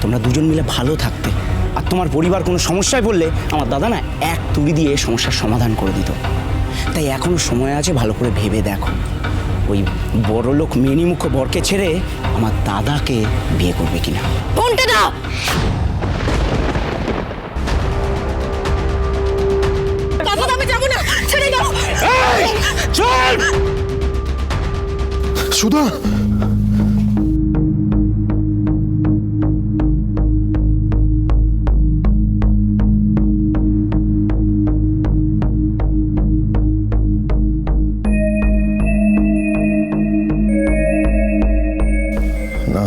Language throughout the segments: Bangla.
তোমরা দুজন মিলে ভালো থাকতে, আর তোমার পরিবার কোনো সমস্যায় পড়লে আমার দাদা না এক তুড়ি দিয়ে সমস্যার সমাধান করে দিত। তাই এখনো সময় আছে, ভালো করে ভেবে দেখো ওই বড়লোক মেনিমুখ বরকে ছেড়ে আমার দাদাকে বিয়ে করবে কিনা। ফোনটা দাও। বাবা আমি যাবো না, ছেড়ে দাও। চল সুধা, না,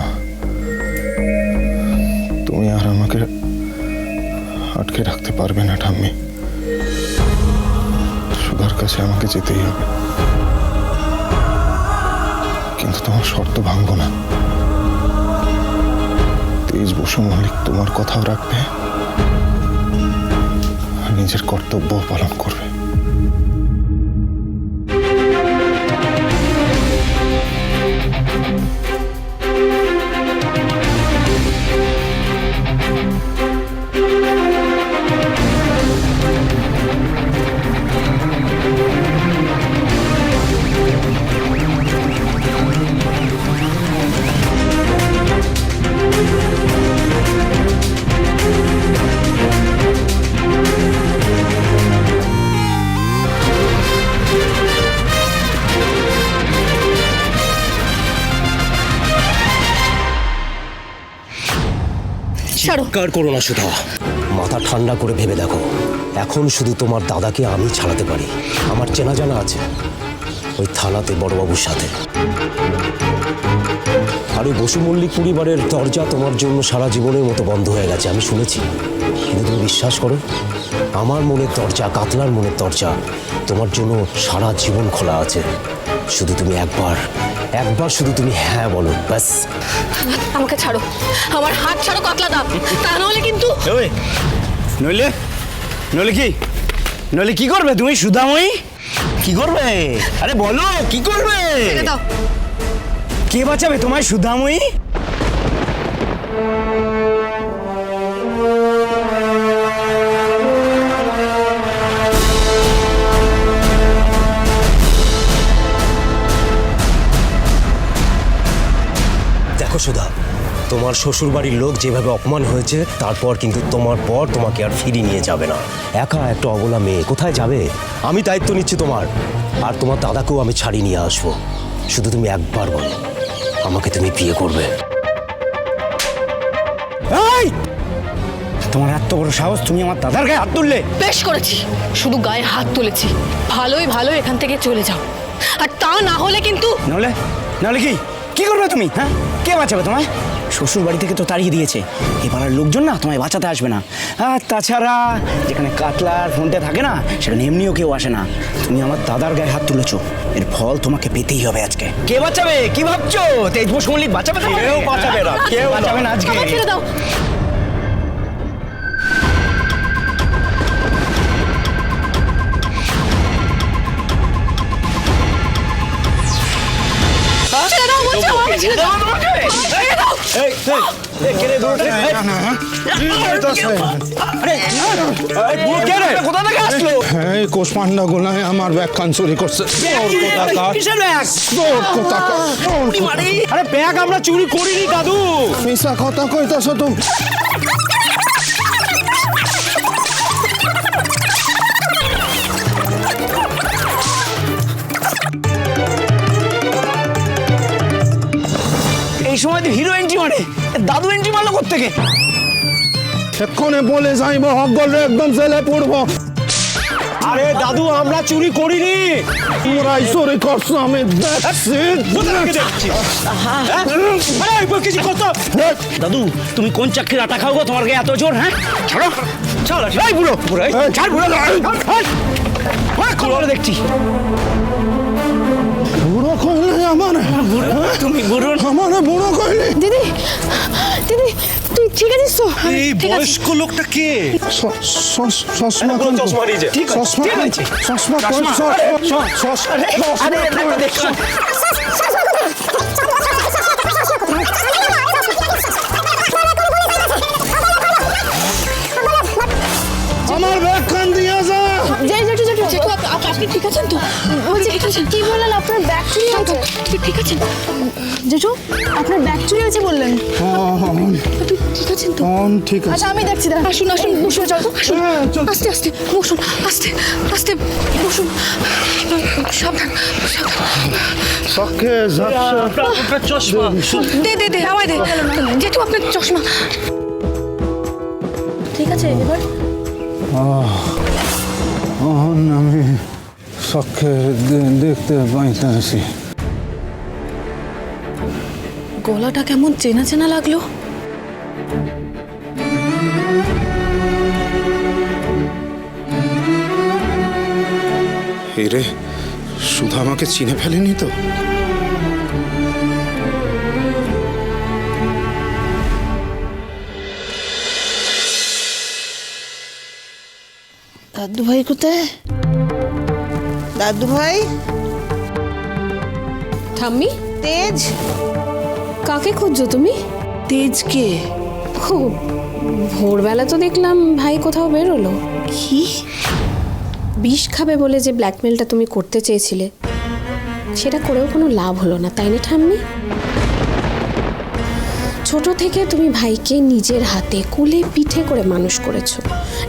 তুমি আর আমাকে আটকে রাখতে পারবে না ঠাম্মি। সুধার কাছে আমাকে যেতেই হবে, কিন্তু তোমার শর্ত ভাঙবো না। তেজ বসু মল্লিক তোমার কথাও রাখবে আর নিজের কর্তব্য পালন করবে। চিৎকার করো না সুধা, মাথা ঠান্ডা করে ভেবে দেখো। এখন শুধু তোমার দাদাকে আমি ছাড়াতে পারি। আমার চেনা জানা আছে ওই থানাতে বড়বাবুর সাথে। আর ওই বসু মল্লিক পরিবারের দরজা তোমার জন্য সারা জীবনের মতো বন্ধ হয়ে গেছে, আমি শুনেছি। কিন্তু তুমি বিশ্বাস করো, আমার মনের দরজা, কাতলার মনের দরজা তোমার জন্য সারা জীবন খোলা আছে। শুধু তুমি একবার শুধু তুমি হ্যাঁ বলো, ব্যাস। আমাকে ছাড়ো, আমার হাত ছাড়ো কাতলা দা, তা নাহলে কিন্তু। নইলে কি করবে তুমি সুধাময়ী? কি করবে? আরে বলো কি করবে? দাও। কে বাঁচাবে তোমায় সুধাময়ী? দেখো সুধা, তোমার শ্বশুর বাড়ির লোক যেভাবে অপমান হয়েছে, তারপর কিন্তু তোমার পর তোমাকে আর ফিরিয়ে নিয়ে যাবে না। একা একটা অবলা মেয়ে কোথায় যাবে? আমি দায়িত্ব নিচ্ছি তোমার, আর তোমার দাদাকেও আমি ছাড়িয়ে নিয়ে আসবো। শুধু তুমি একবার বলো, আমাকে তুমি বিয়ে করবে? তোমার এত বড় সাহস, তুমি আমার দাদার গায়ে হাত তুললে? বেশ করেছি, শুধু গায়ে হাত তুলেছি। ভালো এখান থেকে চলে যাও, আর তা না হলে কিন্তু। নাহলে কি করবে তুমি? হ্যাঁ, কে বাঁচাবে তোমায়? শ্বশুর বাড়ি থেকে তো তাড়িয়ে দিয়েছে, এবার লোকজন না তোমায় বাঁচাতে আসবে না। আর তাছাড়া যেখানে কাতলার ফোনটা থাকে না, সেখানে এমনিও কেউ আসে না। তুমি আমার দাদার গায়ে হাত তুলেছো, এর ফল তোমাকে পেতেই হবে আজকে। কে বাঁচাবে? কি ভাবছো? তেজ বসু মল্লিক বাঁচাবে? কেউ বাঁচাবে না, কেউ বাঁচাবে না আজকে। ছেড়ে দাও। কোষপান্ডা গোলায় আমার ব্যাগ খান চুরি করছে। আরে ব্যাগ আমরা চুরি করিনি দাদু। মিশা কথা কইতাছ তুমি। এই সময় তো হিরো এন্ট্রি মানে, দাদু এন্ট্রি মারলো কোত্থেকে? এক্ষণে বলে যাইব হকগল একদম জেলে পড়বো। আরে দাদু আমরা চুরি করিনি। তোমরাই চুরি করছো, আমি দাদু তুমি কোন চাকরির আটা খাও গো? তোমার গায়ে এত জোর? হ্যাঁ ছাড়ো, ছাড়ো বুড়ো ছাড় বুড়ো, দেখছি বুড়ো কইলে আমার। তুমি বুড়ো? আমার বুড়ো কইলে? দিদি তুই ঠিক আছিস তো? এই বয়স্ক লোকটা কে? চশমা চশমা নিয়ে যা। ঠিক আছেন? জেঠু আপনার ব্যাগ চুরি হয়েছে বললেন। আপনি ঠিক আছেন তো? ঠিক আছে আচ্ছা আমি দেখছি দাঁড়ান। আসুন আসুন বসুন, চল আসুন, আস্তে আস্তে বসুন, আস্তে আস্তে বসুন, সাবধান সাবধান। সখে দে দে দে আমায় দে। জেঠু আপনার চশমা ঠিক আছে এবার আমি সখে দেখতে পাইতেছি। গলাটা কেমন চেনা চেনা লাগলো। রে সুধা আমাকে চিনে ফেলেনি তো? দাদু ভাই কোথায়? দাদু ভাই, ঠাম্মি, তেজ। কাকে খুঁজছো তুমি? তেজকে? ও, ভোরবেলা তো দেখলাম ভাই কোথাও বেরোলো। কি? বিষ খাবে বলে যে ব্ল্যাকমেলটা তুমি করতে চেয়েছিলে সেটা করেও কোনো লাভ হলো না, তাই না ঠাম্মি? ছোট থেকে তুমি ভাইকে নিজের হাতে কোলে পিঠে করে মানুষ করেছো,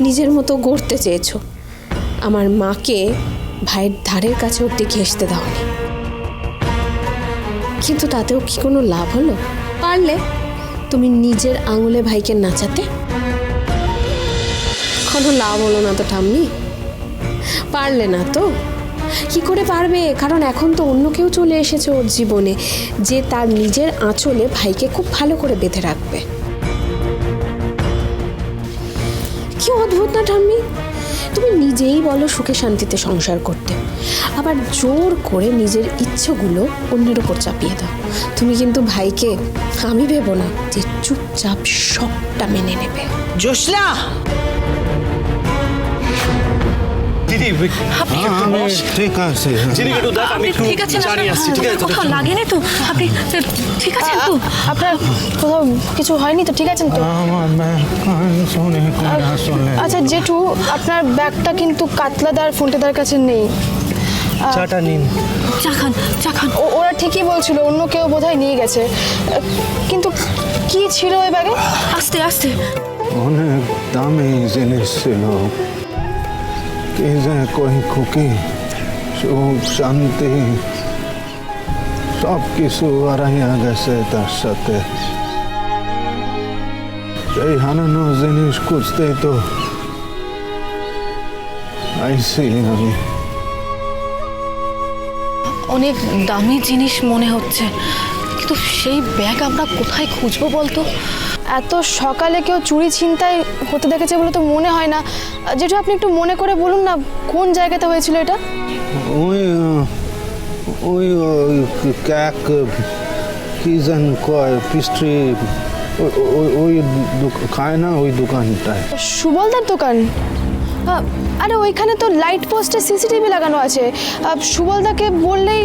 নিজের মতো গড়তে চেয়েছো। আমার মাকে ভাইয়ের ধারের কাছে অব্দি ঘেঁষতে দাওনি, কিন্তু তাতেও কি কোনো লাভ হলো? পারলে তুমি নিজের আঙুলে ভাইকে নাচাতে, কোনো লাভ হলো না তো ঠাম্মি। পারলে না তো? কি করে পারবে? কারণ এখন তো অন্য কেউ চলে এসেছে ওর জীবনে, যে তার নিজের আঁচলে ভাইকে খুব ভালো করে বেঁধে রাখবে। কি অদ্ভুত না ঠাম্মি? তুমি নিজেই বলো সুখে শান্তিতে সংসার করতে, আবার জোর করে নিজের ইচ্ছেগুলো অন্যের উপর চাপিয়ে দাও। তুমি কিন্তু ভাইকে, আমি ভেবো না যে চুপচাপ সবটা মেনে নেবে। জোসনা, ঠিক আছে। ঠিক আছে, কোথাও লাগেনি তো? আপনি ঠিক আছেন তো? আপনার কোথাও কিছু হয়নি তো? ঠিক আছেন তো? আমার শুনে আচ্ছা জেঠু, আপনার ব্যাগটা কিন্তু কাতলাদার ফোনটাদার কাছে নেই। চাটা নিন। চা খান, চা খান। ওরা ঠিকই বলছিল অন্য কেউ বোধহয় নিয়ে গেছে, কিন্তু কি ছিল ওই ব্যাগে? আস্তে আস্তে। অনেক দামি জিনিস ছিল। কি যে কই খুকি, সুখ শান্তি সব কিছু হারাইয়া গেছে তার সাথে। সেই হারানো জিনিস খুঁজতেই তো আইসি আমি। অনেক দামি জিনিস মনে হচ্ছে, কিন্তু সেই ব্যাগ আমরা কোথায় খুঁজবো বলতো? এত সকালে কেউ চুরি ছিনতাই হতে দেখেছে বলে তো মনে হয় না। যেটা আপনি একটু মনে করে বলুন না, কোন জায়গাতে হয়েছিল এটা? ওই ওই ক্যাক কি যেন কয় পিস্ট্রি, ওই খায় না ওই দোকানটায়। সুবলদার দোকান? আরে ওইখানে তো লাইট পোস্টে সিসিটিভি লাগানো আছে। সুবলদাকে বললেই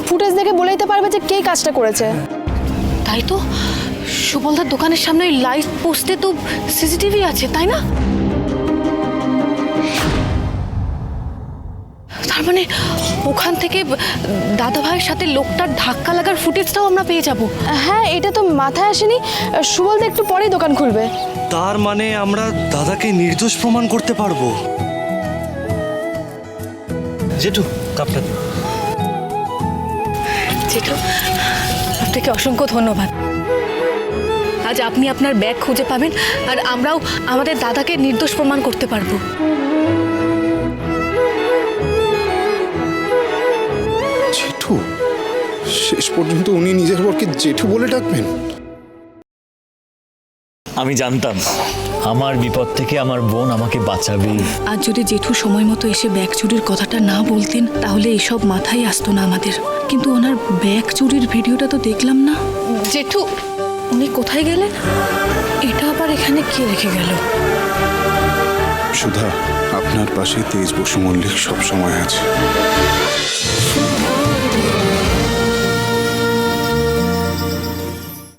ফুটেজ দেখে বলে দিতে পারবে যে কে কাজটা করেছে। তাই তো, সুবলদার দোকানের সামনে ওই লাইট পোস্টে তো সিসিটিভি আছে, তাই না? তার মানে ওখান থেকে দাদা ভাইয়ের সাথে লোকটার ধাক্কা লাগার ফুটেজটাও আমরা পেয়ে যাব। হ্যাঁ, এটা তো মাথায় আসেনি। সুবলদা একটু পরেই দোকান খুলবে। তার মানে আমরা দাদাকে নির্দোষ প্রমাণ করতে পারবো। জেঠু, কাপটা দিন। জেঠু, আপনাকে অসংখ্য ধন্যবাদ। আজ আপনি আপনার ব্যাগ খুঁজে পাবেন আর আমরাও আমাদের দাদাকে নির্দোষ প্রমাণ করতে পারবো। জেঠু? শেষ পর্যন্ত উনি নিজের বরকে জেঠু বলে ডাকবেন? আমি জানতাম আমার বিপদ থেকে আমার বোন আমাকে বাঁচাবে। আজ যদি জেঠু সময় মতো এসে ব্যাগ চুরির কথাটা না বলতেন তাহলে এসব মাথায় আসতো না আমাদের। কিন্তু ওনার ব্যাগ চুরির ভিডিওটা তো দেখলাম না। জেঠু, উনি কোথায় গেলেন? এটা আবার এখানে কে রেখে গেল? সুধা, আপনার পাশে তেজ বসু মল্লিক সব সময় আছে।